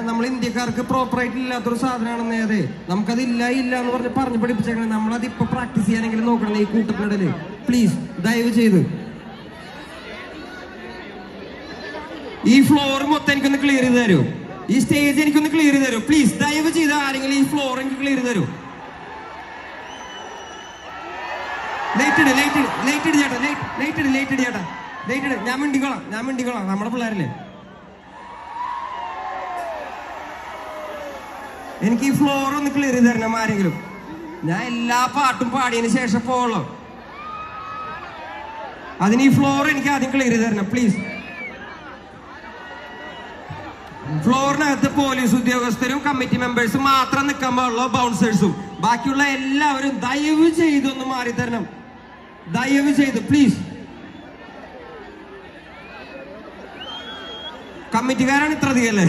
നമ്മൾ ഇന്ത്യക്കാർക്ക് പ്രോപ്പറായിട്ട് ഇല്ലാത്തൊരു സാധനമാണെന്നേ. അതെ, നമുക്കത് ഇല്ല എന്ന് പറഞ്ഞ് പഠിപ്പിച്ചേക്കണം. നമ്മളത് ഇപ്പൊ പ്രാക്ടീസ് ചെയ്യാനെങ്കിലും നോക്കണം ഈ കൂട്ടത്തിനിടയില്. പ്ലീസ് ദയവ് ചെയ്ത് ഈ ഫ്ലോർ മൊത്തം എനിക്കൊന്ന് ക്ലിയർ ചെയ്ത് തരൂ. ഈ സ്റ്റേജ് എനിക്കൊന്ന് ക്ലിയർ ചെയ്ത് തരൂ പ്ലീസ്. ദയവ് ചെയ്ത് ആരെങ്കിലും ഈ ഫ്ലോർ എനിക്ക് ക്ലിയർ ചെയ്ത് തരൂ. ലൈറ്റ് ചേട്ടാ. ഞാൻ മിണ്ടിക്കോളാം. നമ്മുടെ പിള്ളേരല്ലേ. എനിക്ക് ഈ ഫ്ലോർ ഒന്ന് ക്ലിയർ ചെയ്ത് തരണം ആരെങ്കിലും. ഞാൻ എല്ലാ പാട്ടും പാടിയതിന് ശേഷം പോവുള്ളൂ. അതിന് ഈ ഫ്ലോർ എനിക്ക് ആദ്യം ക്ലിയർ ചെയ്ത് തരണം പ്ലീസ്. ഫ്ലോറിനകത്ത് പോലീസ് ഉദ്യോഗസ്ഥരും കമ്മിറ്റി മെമ്പേഴ്സും മാത്രം നിൽക്കാൻ പാടുള്ളൂ, ബൗൺസേഴ്സും. ബാക്കിയുള്ള എല്ലാവരും ദയവ് ചെയ്തൊന്ന് മാറി തരണം. ദയവ് ചെയ്ത് പ്ലീസ്. കമ്മിറ്റിക്കാരാണ് ഇത്ര അധികം അല്ലേ?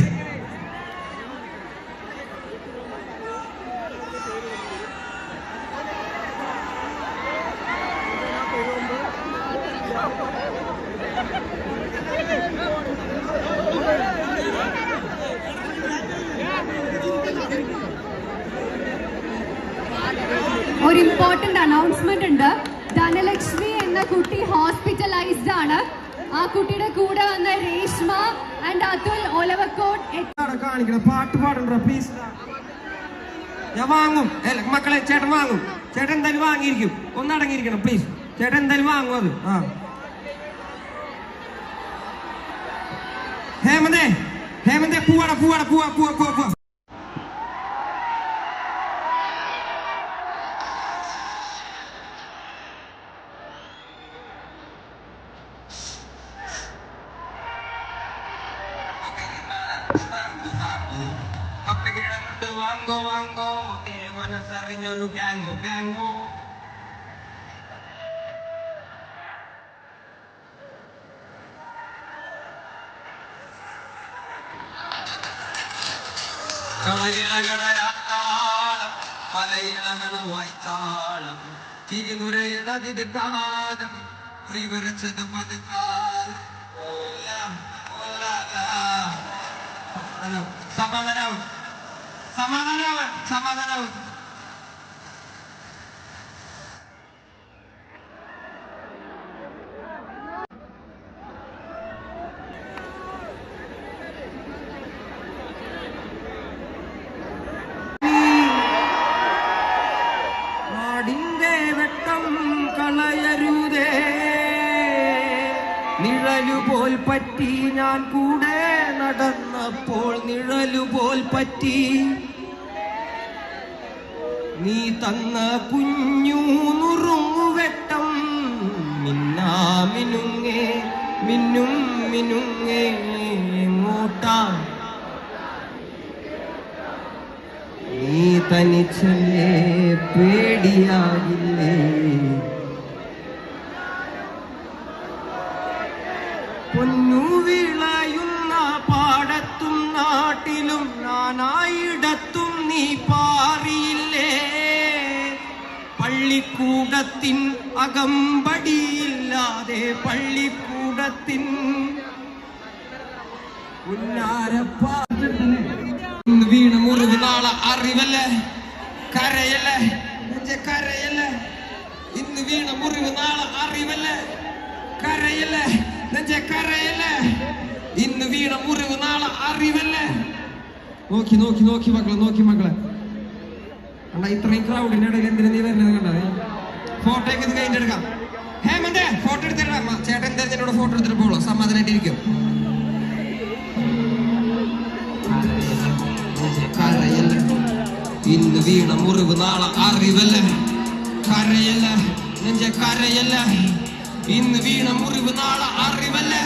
ഒരു ഇമ്പോർട്ടന്റ് അനൗൺസ്മെന്റ് ഉണ്ട്. ധനലക്ഷ്മി എന്ന കുട്ടി ഹോസ്പിറ്റലൈസ്ഡ് ആണ്. ആ കുട്ടിയുടെ കൂടെ വന്ന രേഷ്മ ആൻഡ് അതുൽ ഒലവക്കോട് കാണിക്കണം. പാട്ട് പാടണ്ട പ്ലീസ്. ഞാൻ വാങ്ങും മക്കളെ. ചേട്ടൻ വാങ്ങും. ചേട്ടൻ എന്തായാലും വാങ്ങിയിരിക്കും. ഒന്നടങ്ങിയിരിക്കണം പ്ലീസ്. ചേട്ടൻ എന്തായാലും വാങ്ങും അത്. ഹേമന്തേ പോവാ. Wango, wanna say no gango. സമാധാനാവും. നാടിന്റെ വെട്ടം കളയരുതേ, നിഴലുപോൽ പറ്റി ഞാൻ കൂടെ നടന്നപ്പോൾ നിഴലുപോൽ പറ്റി നീ തന്ന കുഞ്ഞു നുറുങ്ങുവെട്ടം മിന്നാമിനുങ്ങേ മിന്നുങ്ങേ എങ്ങോട്ടാ നീ തനിച്ചല്ലേ പേടിയാകില്ലേ പൊന്നു വിളയുന്ന പാടത്തും നാട്ടിലും നാനായിടത്തും നീ പാറിയില്ലേ പള്ളിക്കൂടത്തിൻ അകമ്പടിയില്ലാതെ പള്ളിക്കൂടത്തിൻ ഇന്ന് വീണ മുറിവ് നാളെ അറിവല്ലേ കരയല്ലേ കരയല്ലേ ഇന്ന് വീണ മുറിവ് നാളെ അറിവല്ലേ കരയല്ലേ കരയല്ലേ ഇന്ന് വീണ മുറിവ് നാളെ അറിവല്ലേ നോക്കി നോക്കി നോക്കി മക്കളെ നോക്കി മക്കളെ അല്ല ഇത്രയും ക്രൗഡിന്റെ ഇടയിൽ എന്തിനാ നീ വരുന്നത് കണ്ടത് ഫോട്ടോയൊക്കെ ഇത് കഴിഞ്ഞെടുക്കാം ഹേമന്തേ ഫോട്ടോ എടുത്തിടാം ചേട്ടൻ എന്തായാലും എന്നോട് ഫോട്ടോ എടുത്തിട്ട് പോളൂ സമാധാനായിട്ടിരിക്കും കരയല്ലേ ഇന്ന് വീണ മുറിവ് നാളെ അറിവല്ലേ കരയല്ലേ നെഞ്ച കരയല്ലേ ഇന്ന് വീണ മുറിവ് നാളെ അറിവല്ലേ